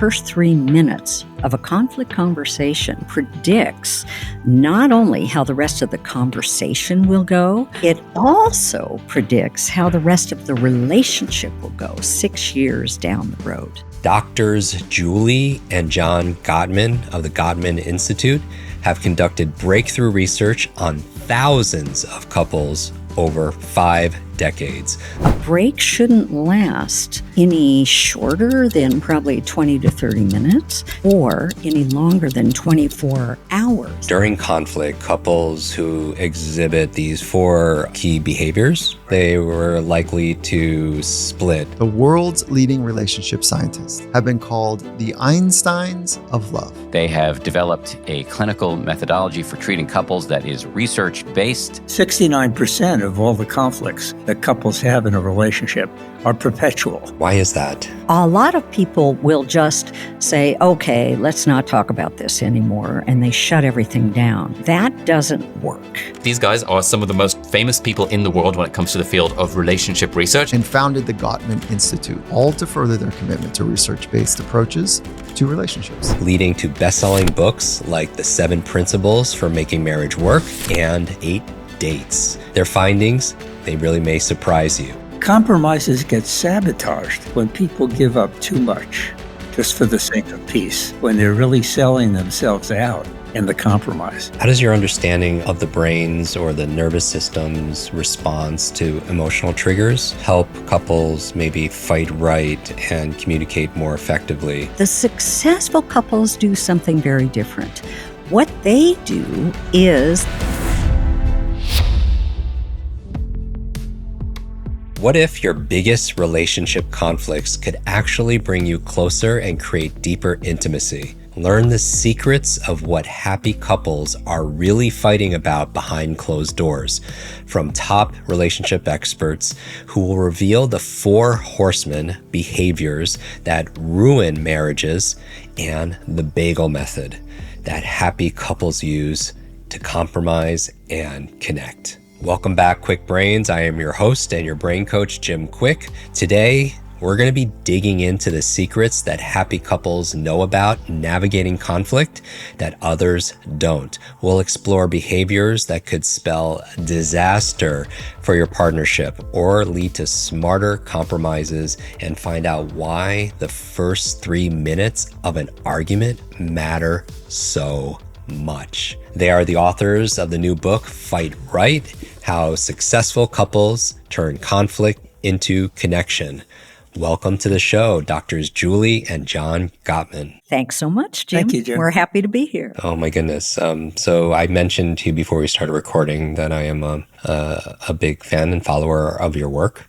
first 3 minutes of a conflict conversation predicts not only how the rest of the conversation will go, it also predicts how the rest of the relationship will go 6 years down the road. Doctors Julie and John Gottman of the Gottman Institute have conducted breakthrough research on thousands of couples over 5 decades. A break shouldn't last any shorter than probably 20 to 30 minutes or any longer than 24 hours. During conflict, couples who exhibit these 4 key behaviors, they were likely to split. The world's leading relationship scientists have been called the Einsteins of love. They have developed a clinical methodology for treating couples that is research-based. 69% of all the conflicts that couples have in a relationship are perpetual. Why is that? A lot of people will just say, okay, let's not talk about this anymore, and they shut everything down. That doesn't work. These guys are some of the most famous people in the world when it comes to the field of relationship research. And founded the Gottman Institute, all to further their commitment to research-based approaches to relationships. Leading to best-selling books like The 7 Principles for Making Marriage Work and 8 Dates. Their findings, they really may surprise you. Compromises get sabotaged when people give up too much just for the sake of peace, when they're really selling themselves out in the compromise. How does your understanding of the brain's or the nervous system's response to emotional triggers help couples maybe fight right and communicate more effectively? The successful couples do something very different. What they do is... What if your biggest relationship conflicts could actually bring you closer and create deeper intimacy? Learn the secrets of what happy couples are really fighting about behind closed doors from top relationship experts who will reveal the 4 horseman behaviors that ruin marriages and the Bagel Method that happy couples use to compromise and connect. Welcome back, Kwik Brains. I am your host and your brain coach, Jim Kwik. Today, we're going to be digging into the secrets that happy couples know about navigating conflict that others don't. We'll explore behaviors that could spell disaster for your partnership or lead to smarter compromises and find out why the first 3 minutes of an argument matter so much. They are the authors of the new book, Fight Right: How Successful Couples Turn Conflict into Connection. Welcome to the show, Doctors Julie and John Gottman. Thanks so much, Jim. Thank you, Jim. We're happy to be here. Oh my goodness. So I mentioned to you before we started recording that I am a big fan and follower of your work.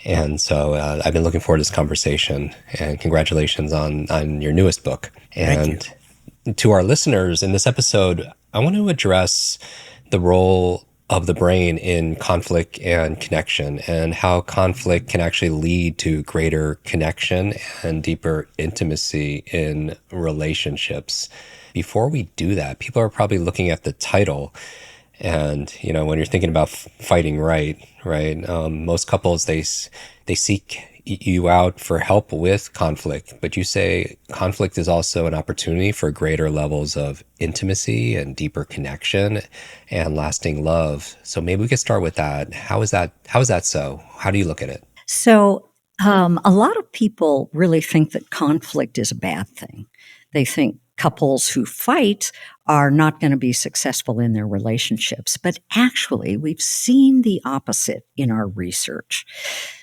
And so I've been looking forward to this conversation, and congratulations on your newest book. And Thank you. To our listeners, in this episode, I want to address the role of the brain in conflict and connection, and how conflict can actually lead to greater connection and deeper intimacy in relationships. Before we do that, people are probably looking at the title, and when you're thinking about fighting right, most couples they seek you out for help with conflict, but you say conflict is also an opportunity for greater levels of intimacy and deeper connection and lasting love. So maybe we could start with that. How is that so? How do you look at it? So a lot of people really think that conflict is a bad thing. They think couples who fight are not going to be successful in their relationships. But actually, we've seen the opposite in our research.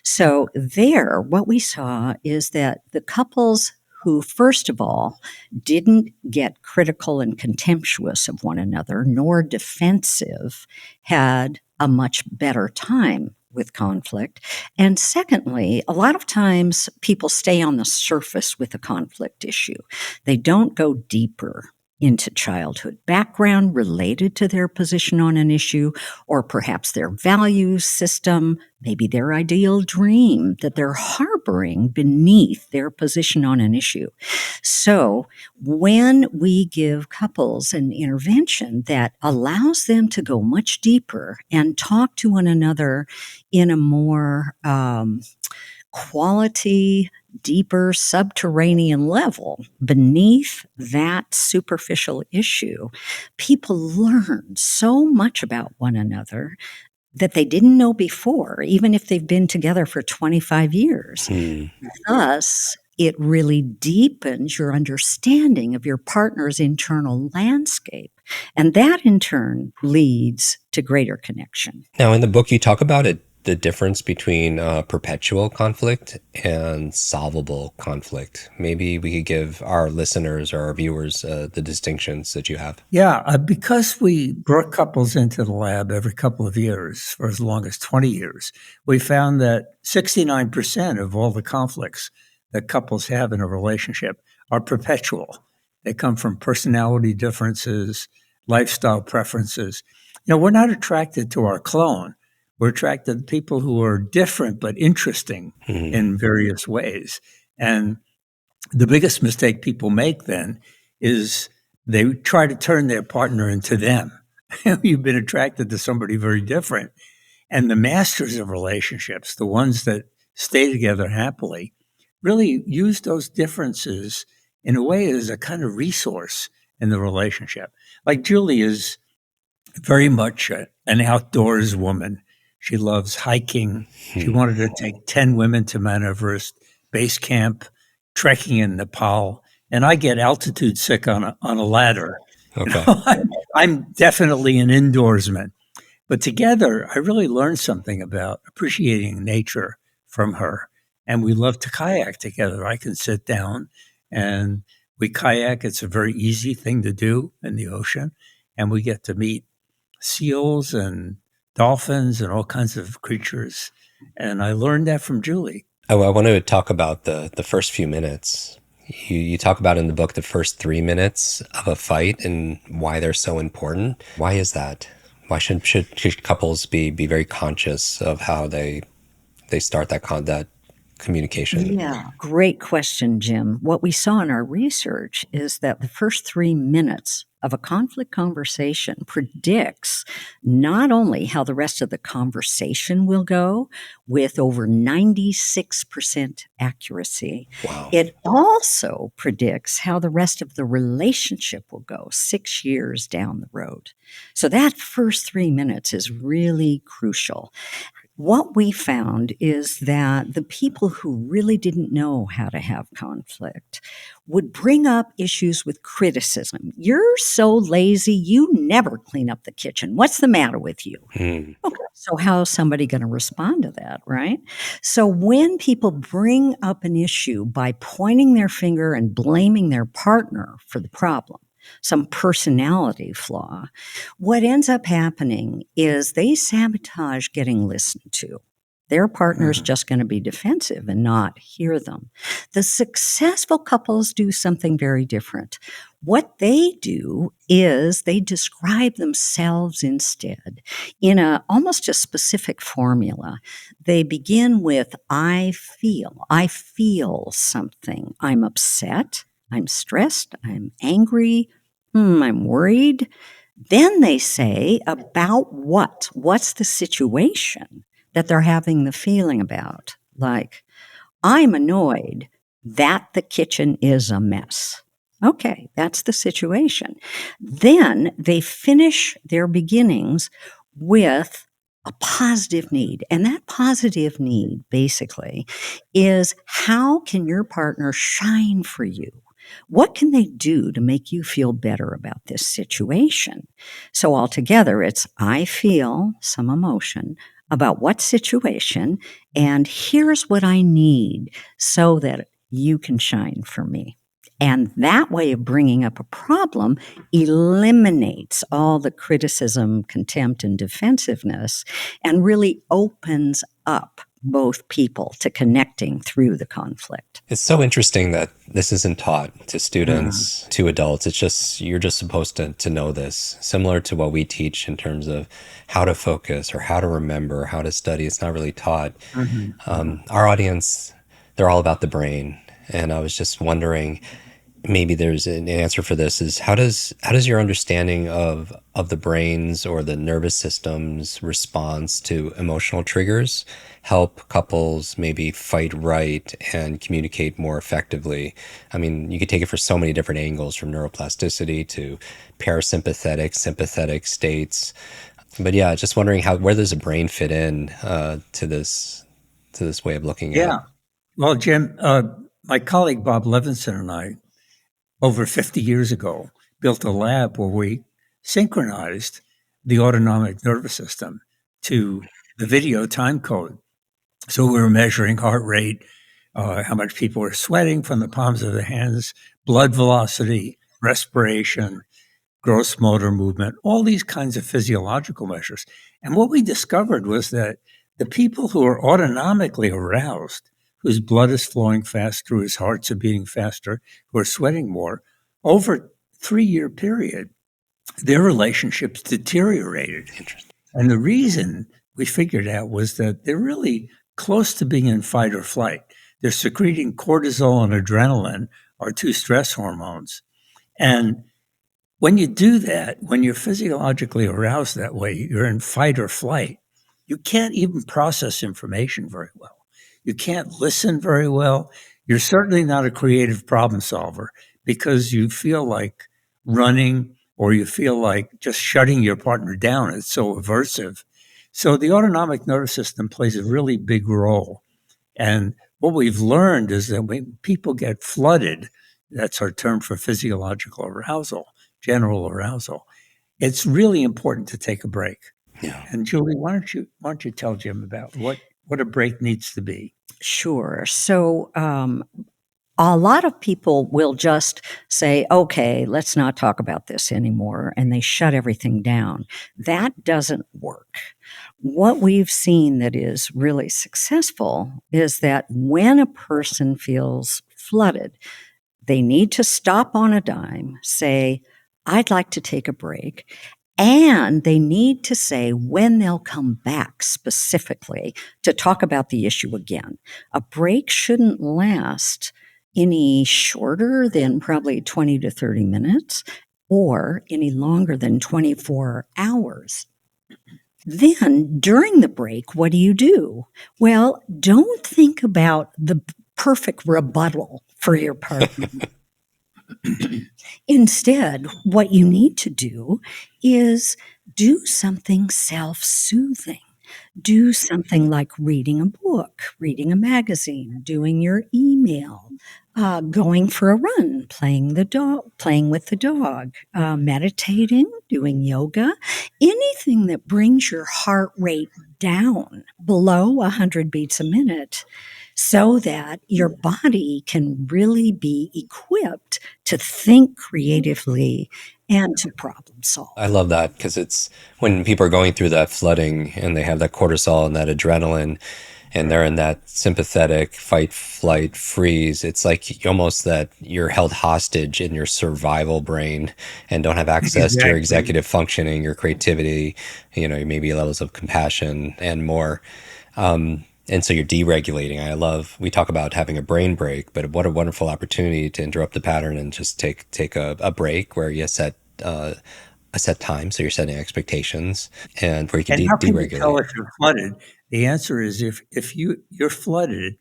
So there, what we saw is that the couples who, first of all, didn't get critical and contemptuous of one another, nor defensive, had a much better time with conflict. And secondly, a lot of times people stay on the surface with a conflict issue. They don't go deeper into childhood background related to their position on an issue, or perhaps their value system, maybe their ideal dream that they're harboring beneath their position on an issue. So when we give couples an intervention that allows them to go much deeper and talk to one another in a more quality, deeper subterranean level beneath that superficial issue, people learn so much about one another that they didn't know before, even if they've been together for 25 years. Thus, it really deepens your understanding of your partner's internal landscape. And that in turn leads to greater connection. Now, in the book, you talk about it, the difference between perpetual conflict and solvable conflict. Maybe we could give our listeners or our viewers the distinctions that you have. Yeah, because we brought couples into the lab every couple of years for as long as 20 years, we found that 69% of all the conflicts that couples have in a relationship are perpetual. They come from personality differences, lifestyle preferences. We're not attracted to our clone. We're attracted to people who are different but interesting in various ways. And the biggest mistake people make then is they try to turn their partner into them. You've been attracted to somebody very different. And the masters of relationships, the ones that stay together happily, really use those differences in a way as a kind of resource in the relationship. Like Julie is very much an outdoors woman. She loves hiking. She wanted to take 10 women to Mount Everest base camp, trekking in Nepal. And I get altitude sick on a ladder. Okay. I'm definitely an indoorsman. But together, I really learned something about appreciating nature from her. And we love to kayak together. I can sit down and we kayak. It's a very easy thing to do in the ocean. And we get to meet seals and dolphins and all kinds of creatures. And I learned that from Julie. I want to talk about the first few minutes. You talk about in the book the first 3 minutes of a fight and why they're so important. Why is that? Why should couples be very conscious of how they start that communication? Yeah, great question, Jim. What we saw in our research is that the first 3 minutes of a conflict conversation predicts not only how the rest of the conversation will go with over 96% accuracy, Wow. it also predicts how the rest of the relationship will go 6 years down the road. So that first 3 minutes is really crucial. What we found is that the people who really didn't know how to have conflict would bring up issues with criticism. You're so lazy, you never clean up the kitchen. What's the matter with you? Okay, so how's somebody going to respond to that, right? So when people bring up an issue by pointing their finger and blaming their partner for the problem, some personality flaw, what ends up happening is they sabotage getting listened to. Their partner's just going to be defensive and not hear them. The successful couples do something very different. What they do is they describe themselves instead in almost a specific formula. They begin with, I feel something. I'm upset. I'm stressed, I'm angry, I'm worried. Then they say about what? What's the situation that they're having the feeling about? Like, I'm annoyed that the kitchen is a mess. Okay, that's the situation. Then they finish their beginnings with a positive need. And that positive need, basically, is how can your partner shine for you? What can they do to make you feel better about this situation? So altogether, it's I feel some emotion about what situation, and here's what I need so that you can shine for me. And that way of bringing up a problem eliminates all the criticism, contempt, and defensiveness, and really opens up both people to connecting through the conflict. It's so interesting that this isn't taught to students, to adults. It's just, you're just supposed to know this, similar to what we teach in terms of how to focus or how to remember, how to study. It's not really taught. Our audience, they're all about the brain. And I was just wondering, maybe there's an answer for this, is how does your understanding of the brain's or the nervous system's response to emotional triggers help couples maybe fight right and communicate more effectively? I mean, you could take it for so many different angles, from neuroplasticity to parasympathetic, sympathetic states. But yeah, just wondering where does the brain fit in to this way of looking at. Yeah. Well, Jim, my colleague Bob Levinson and I, over 50 years ago, built a lab where we synchronized the autonomic nervous system to the video time code. So we were measuring heart rate, how much people were sweating from the palms of their hands, blood velocity, respiration, gross motor movement, all these kinds of physiological measures. And what we discovered was that the people who are autonomically aroused, whose blood is flowing faster, whose hearts are beating faster, who are sweating more, over a 3-year period, their relationships deteriorated. Interesting. And the reason we figured out was that they're really close to being in fight or flight. They're secreting cortisol and adrenaline, our two stress hormones. And when you do that, when you're physiologically aroused that way, you're in fight or flight, you can't even process information very well. You can't listen very well. You're certainly not a creative problem solver because you feel like running, or you feel like just shutting your partner down. It's so aversive. So the autonomic nervous system plays a really big role. And what we've learned is that when people get flooded, that's our term for physiological arousal, general arousal, it's really important to take a break. Yeah. And Julie, why don't you tell Jim about what a break needs to be? Sure. So a lot of people will just say, okay, let's not talk about this anymore, and they shut everything down. That doesn't work. What we've seen that is really successful is that when a person feels flooded, they need to stop on a dime, say, I'd like to take a break. And they need to say when they'll come back specifically to talk about the issue again. A break shouldn't last any shorter than probably 20 to 30 minutes or any longer than 24 hours. Then during the break, what do? Well, don't think about the perfect rebuttal for your partner. Instead, what you need to do is do something self-soothing. Do something like reading a book, reading a magazine, doing your email, going for a run, playing with the dog, meditating, doing yoga, anything that brings your heart rate down below 100 beats a minute, so that your body can really be equipped to think creatively and to problem solve. I love that, because it's when people are going through that flooding and they have that cortisol and that adrenaline and they're in that sympathetic fight, flight, freeze, it's like almost that you're held hostage in your survival brain and don't have access to your executive functioning, your creativity, maybe levels of compassion and more. And so you're deregulating. We talk about having a brain break, but what a wonderful opportunity to interrupt the pattern and just take a break where you set a set time. So you're setting expectations and where you can how can you deregulate. tell if you're flooded? The answer is if you're flooded,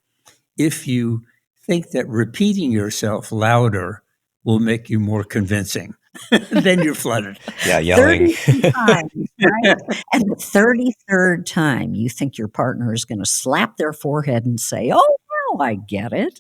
if you think that repeating yourself louder will make you more convincing, then you're flooded. Yeah, yelling. 30 times, right? And the 33rd time, you think your partner is going to slap their forehead and say, oh, no, I get it.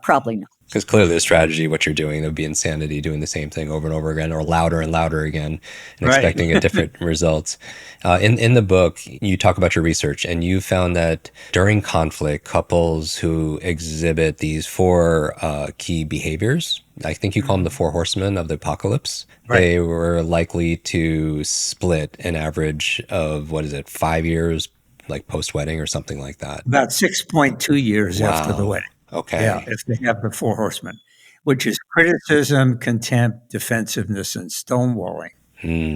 Probably not. Because clearly the strategy, what you're doing, it would be insanity doing the same thing over and over again, or louder and louder again, and expecting a different results. In the book, you talk about your research, and you found that during conflict, couples who exhibit these 4 key behaviors, I think you call them the 4 horsemen of the apocalypse, they were likely to split an average of, 5 years, like post-wedding or something like that. About 6.2 years after the wedding. Okay. Yeah, if they have the 4 horsemen, which is criticism, contempt, defensiveness, and stonewalling.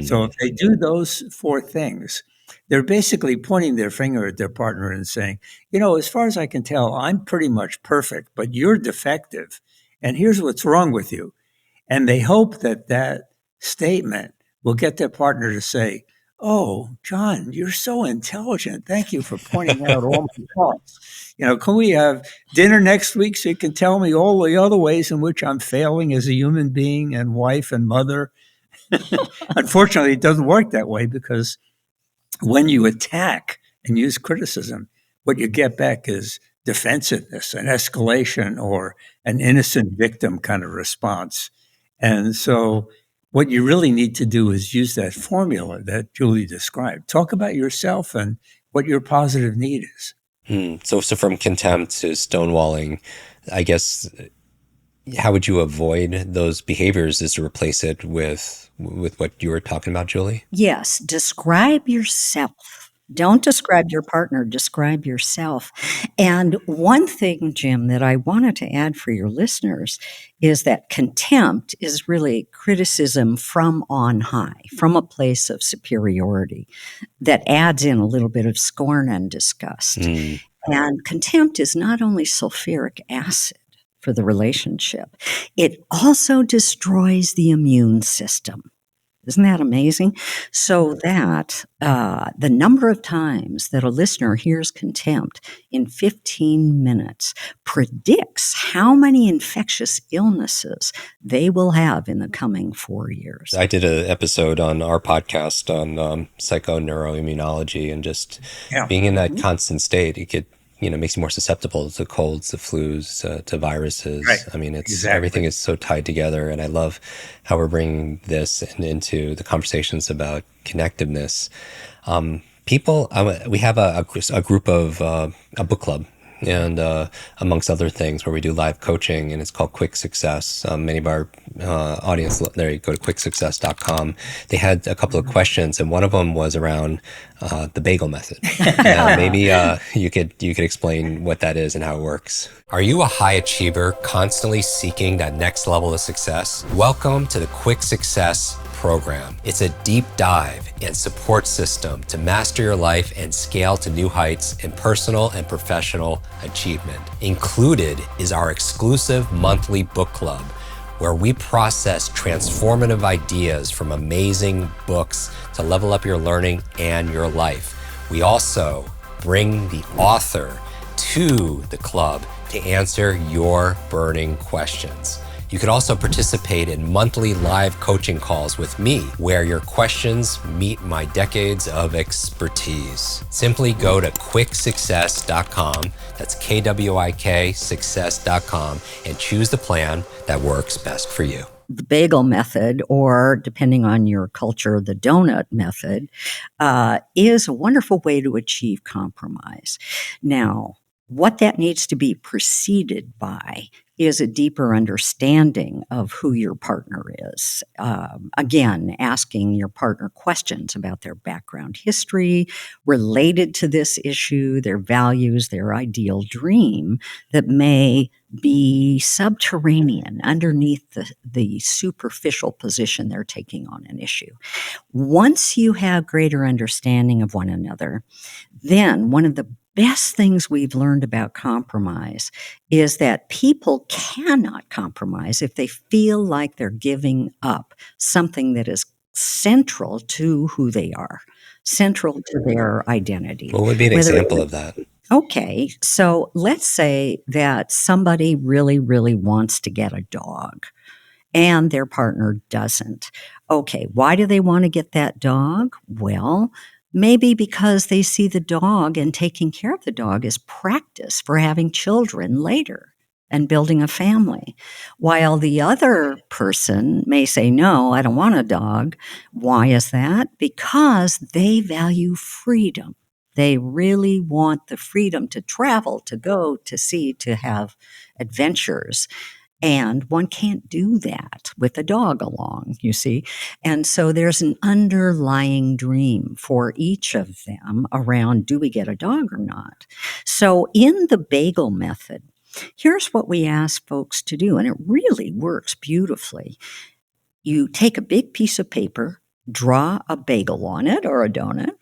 So if they do those 4 things, they're basically pointing their finger at their partner and saying, as far as I can tell, I'm pretty much perfect, but you're defective. and here's what's wrong with you. And they hope that that statement will get their partner to say, "Oh, John, you're so intelligent. Thank you for pointing out all my faults. Can we have dinner next week so you can tell me all the other ways in which I'm failing as a human being and wife and mother?" Unfortunately, it doesn't work that way, because when you attack and use criticism, what you get back is defensiveness, an escalation, or an innocent victim kind of response. And so what you really need to do is use that formula that Julie described. Talk about yourself and what your positive need is. So from contempt to stonewalling, I guess, how would you avoid those behaviors is to replace it with what you were talking about, Julie? Yes, describe yourself. Don't describe your partner, describe yourself. And one thing, Jim, that I wanted to add for your listeners is that contempt is really criticism from on high, from a place of superiority that adds in a little bit of scorn and disgust. And contempt is not only sulfuric acid for the relationship, it also destroys the immune system. Isn't that amazing? So that the number of times that a listener hears contempt in 15 minutes predicts how many infectious illnesses they will have in the coming 4 years. I did an episode on our podcast on psychoneuroimmunology, and just being in that constant state, it could, makes you more susceptible to colds, to flus, to viruses. Right. I mean, everything is so tied together. And I love how we're bringing this into the conversations about connectiveness. We have a group of a book club, and amongst other things, where we do live coaching, and it's called Kwik Success. Many of our audience, there you go to kwiksuccess.com. They had a couple of questions, and one of them was around the Bagel Method. Maybe you could explain what that is and how it works. Are you a high achiever constantly seeking that next level of success? Welcome to the Kwik Success program. It's a deep dive and support system to master your life and scale to new heights in personal and professional achievement. Included is our exclusive monthly book club, where we process transformative ideas from amazing books to level up your learning and your life. We also bring the author to the club to answer your burning questions. You can also participate in monthly live coaching calls with me, where your questions meet my decades of expertise. Simply go to kwiksuccess.com, that's KWIK success.com, and choose the plan that works best for you. The Bagel Method, or depending on your culture, the Donut Method, is a wonderful way to achieve compromise. Now, what that needs to be preceded by is a deeper understanding of who your partner is. Again, asking your partner questions about their background history related to this issue, their values, their ideal dream that may be subterranean underneath the superficial position they're taking on an issue. Once you have greater understanding of one another, then one of the best things we've learned about compromise is that people cannot compromise if they feel like they're giving up something that is central to who they are, central to their identity. What would be an example of that? Okay, so let's say that somebody really, really wants to get a dog and their partner doesn't. Okay, why do they want to get that dog? Well, maybe because they see the dog and taking care of the dog as practice for having children later and building a family. While the other person may say, no, I don't want a dog. Why is that? Because they value freedom. They really want the freedom to travel, to go, to see, to have adventures. And one can't do that with a dog along, you see. And so there's an underlying dream for each of them around, do we get a dog or not? So in the Bagel Method, here's what we ask folks to do, and it really works beautifully. You take a big piece of paper, draw a bagel on it or a donut,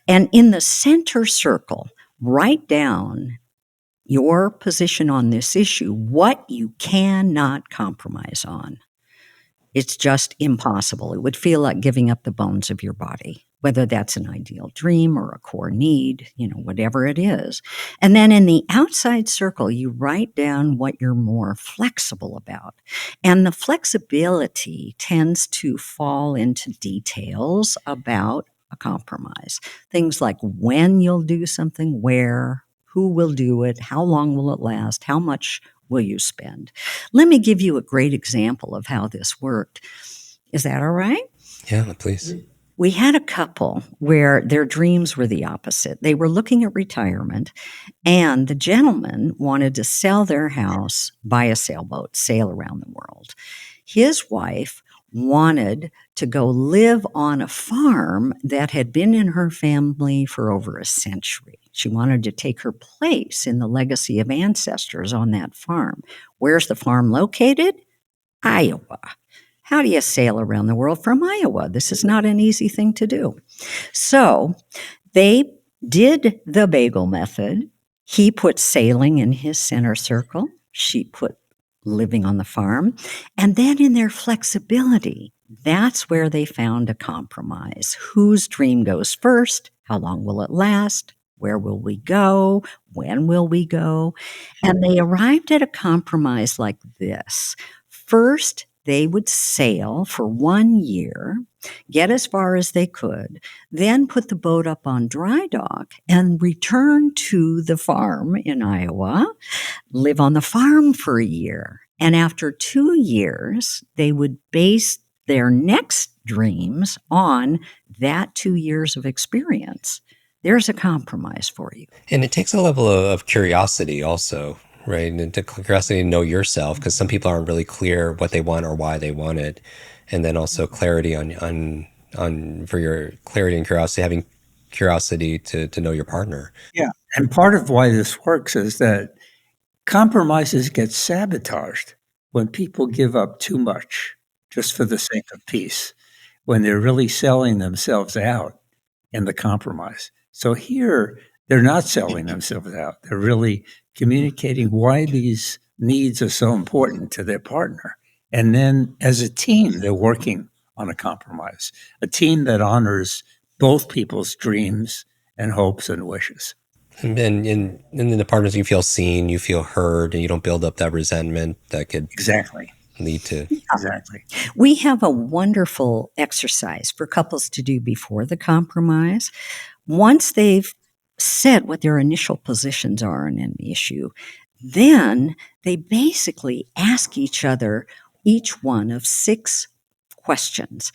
and in the center circle, write down your position on this issue, what you cannot compromise on. It's just impossible. It would feel like giving up the bones of your body, whether that's an ideal dream or a core need, whatever it is. And then in the outside circle, you write down what you're more flexible about. And the flexibility tends to fall into details about a compromise. Things like when you'll do something, where, who will do it, how long will it last, how much will you spend? Let me give you a great example of how this worked. Is that all right? Yeah, please. We had a couple where their dreams were the opposite. They were looking at retirement, and the gentleman wanted to sell their house, buy a sailboat, sail around the world. His wife wanted to go live on a farm that had been in her family for over a century. She wanted to take her place in the legacy of ancestors on that farm. Where's the farm located? Iowa. How do you sail around the world from Iowa? This is not an easy thing to do. So they did the Bagel Method. He put sailing in his center circle. She put living on the farm. And then in their flexibility, that's where they found a compromise. Whose dream goes first? How long will it last? Where will we go? When will we go? And they arrived at a compromise like this. First, they would sail for 1 year, get as far as they could, then put the boat up on dry dock and return to the farm in Iowa, live on the farm for a year. And after 2 years, they would base their next dreams on that 2 years of experience. There's a compromise for you. And it takes a level of curiosity also, right? And to curiosity to know yourself, because some people aren't really clear what they want or why they want it. And then also clarity on for your clarity and curiosity, having curiosity to know your partner. Yeah. And part of why this works is that compromises get sabotaged when people give up too much just for the sake of peace, when they're really selling themselves out in the compromise. So here, they're not selling themselves out. They're really communicating why these needs are so important to their partner. And then as a team, they're working on a compromise, a team that honors both people's dreams and hopes and wishes. And then in the partners, you feel seen, you feel heard, and you don't build up that resentment that could Exactly. lead to. Exactly. We have a wonderful exercise for couples to do before the compromise. Once they've said what their initial positions are on an issue, then they basically ask each other each one of 6 questions.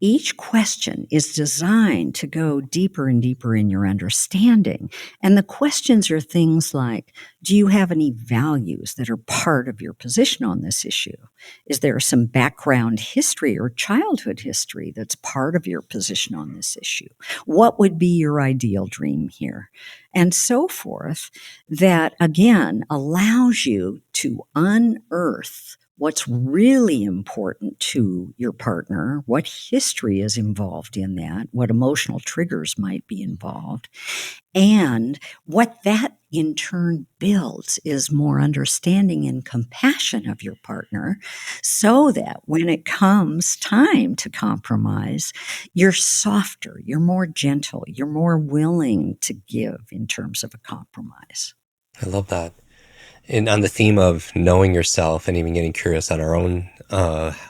Each question is designed to go deeper and deeper in your understanding. And the questions are things like, do you have any values that are part of your position on this issue? Is there some background history or childhood history that's part of your position on this issue? What would be your ideal dream here? And so forth, that again allows you to unearth what's really important to your partner, what history is involved in that, what emotional triggers might be involved. And what that in turn builds is more understanding and compassion of your partner, so that when it comes time to compromise, you're softer, you're more gentle, you're more willing to give in terms of a compromise. I love that. And on the theme of knowing yourself and even getting curious on our own,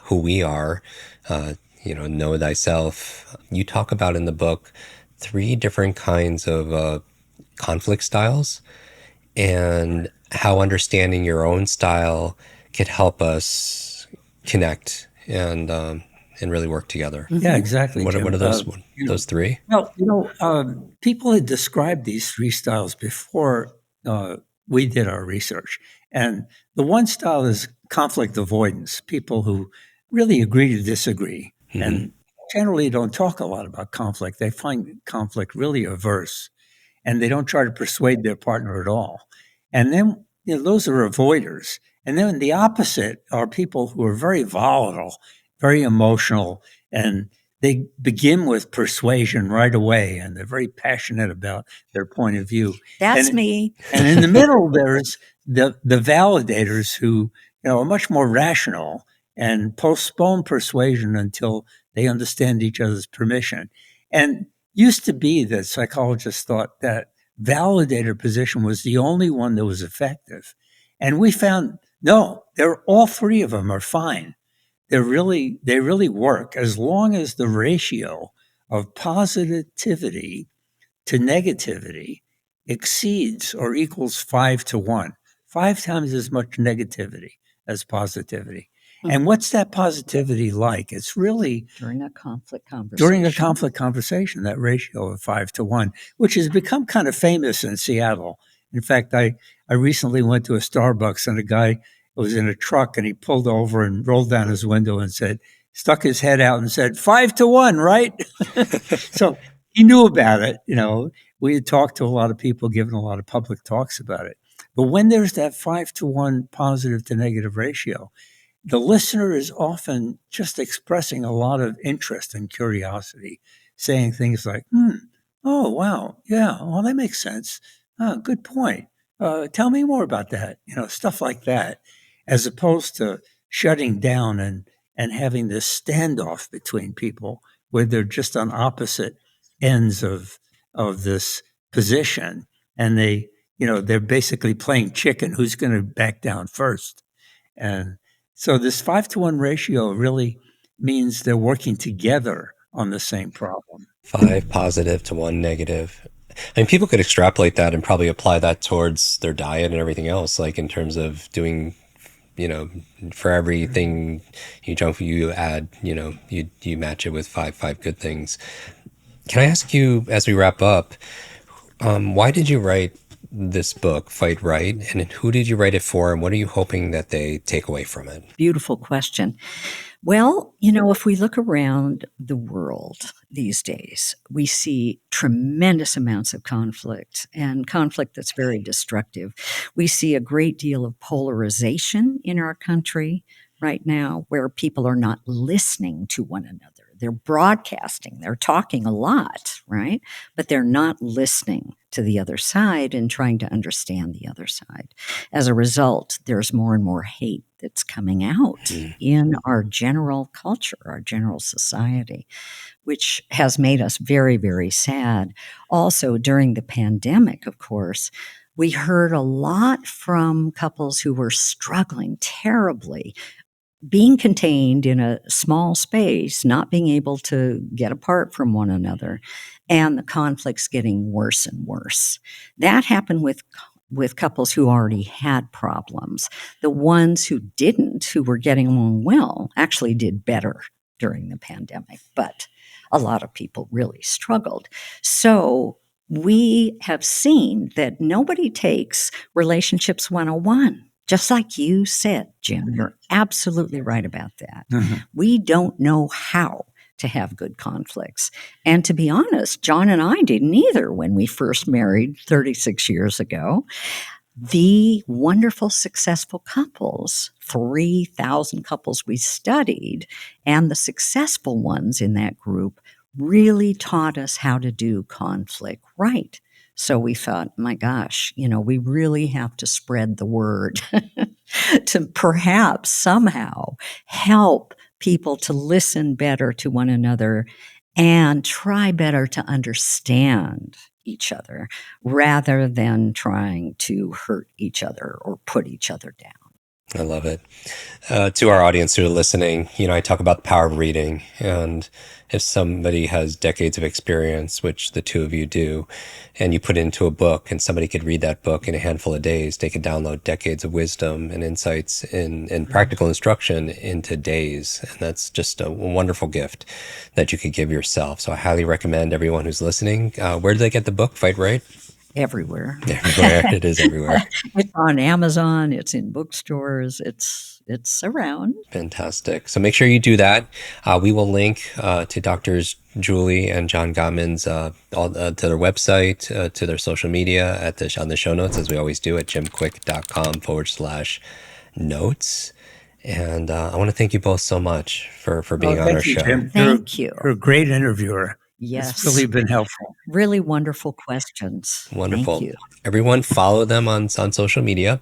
who we are, know thyself. You talk about in the book 3 different kinds of conflict styles, and how understanding your own style could help us connect and really work together. Yeah, exactly. What are those? Those 3? Well, people had described these 3 styles before we did our research. And the one style is conflict avoidance, people who really agree to disagree and generally don't talk a lot about conflict. They find conflict really averse, and they don't try to persuade their partner at all. And then those are avoiders. And then the opposite are people who are very volatile, very emotional, and they begin with persuasion right away, and they're very passionate about their point of view. That's me. And in the middle, there's the validators who are much more rational and postpone persuasion until they understand each other's permission. And used to be that psychologists thought that validator position was the only one that was effective. And we found, no, all three of them are fine. They really work as long as the ratio of positivity to negativity exceeds or equals 5-1, 5 times as much negativity as positivity. Mm-hmm. And what's that positivity like? It's really during a conflict conversation, that ratio of 5-1, which has become kind of famous in Seattle. In fact, I recently went to a Starbucks, and a guy was in a truck, and he pulled over and rolled down his window and stuck his head out and said, 5-1, right? So he knew about it. We had talked to a lot of people, given a lot of public talks about it. But when there's that 5-1 positive to negative ratio, the listener is often just expressing a lot of interest and curiosity, saying things like, oh, wow, yeah, well, that makes sense. Oh, good point. Tell me more about that, stuff like that, as opposed to shutting down and having this standoff between people where they're just on opposite ends of this position, and they're basically playing chicken. Who's going to back down first? And so this 5-1 ratio really means they're working together on the same problem. 5 positive to 1 negative. I mean, people could extrapolate that and probably apply that towards their diet and everything else, like in terms of doing, for everything you junk food you add, you match it with five good things. Can I ask you, as we wrap up, why did you write this book, Fight Right, and who did you write it for, and what are you hoping that they take away from it? Beautiful question. Well, if we look around the world these days, we see tremendous amounts of conflict, and conflict that's very destructive. We see a great deal of polarization in our country right now, where people are not listening to one another. They're broadcasting, they're talking a lot, right? But they're not listening to the other side and trying to understand the other side. As a result, there's more and more hate that's coming out in our general culture, our general society, which has made us very, very sad. Also, during the pandemic, of course, we heard a lot from couples who were struggling terribly, being contained in a small space, not being able to get apart from one another, and the conflicts getting worse and worse. That happened with couples who already had problems. The ones who didn't, who were getting along well, actually did better during the pandemic, but a lot of people really struggled. So we have seen that nobody takes Relationships 101. Just like you said, Jim, you're absolutely right about that. Mm-hmm. We don't know how to have good conflicts. And to be honest, John and I didn't either when we first married 36 years ago. The wonderful, successful couples, 3,000 couples we studied, and the successful ones in that group really taught us how to do conflict right. So we thought, my gosh, we really have to spread the word to perhaps somehow help people to listen better to one another and try better to understand each other rather than trying to hurt each other or put each other down. I love it. To our audience who are listening, I talk about the power of reading, and if somebody has decades of experience, which the two of you do, and you put it into a book and somebody could read that book in a handful of days, they could download decades of wisdom and insights and practical instruction into days. And that's just a wonderful gift that you could give yourself. So I highly recommend everyone who's listening. Where do they get the book, Fight Right? Everywhere. Everywhere. It is everywhere. It's on Amazon. It's in bookstores. It's around. Fantastic. So make sure you do that. We will link to Doctors Julie and John Gottman's to their website, to their social media on the show notes, as we always do, at jimkwik.com/notes. And I want to thank you both so much for being on thank our you, show. Jim. Thank you. You're a great interviewer. Yes. It's really been helpful. Really wonderful questions. Wonderful. Thank you. Everyone follow them on social media.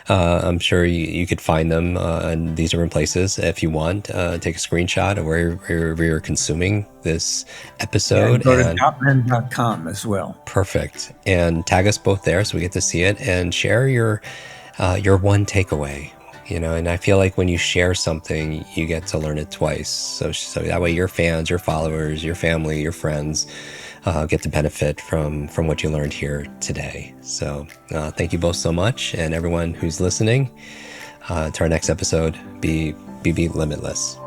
I'm sure you could find them in these different places. If you want, take a screenshot of wherever you're consuming this episode. Go to Gottman.com as well. Perfect. And tag us both there so we get to see it, and share your one takeaway. And I feel like when you share something, you get to learn it twice. So that way your fans, your followers, your family, your friends get to benefit from what you learned here today. So thank you both so much. And everyone who's listening to our next episode, be limitless.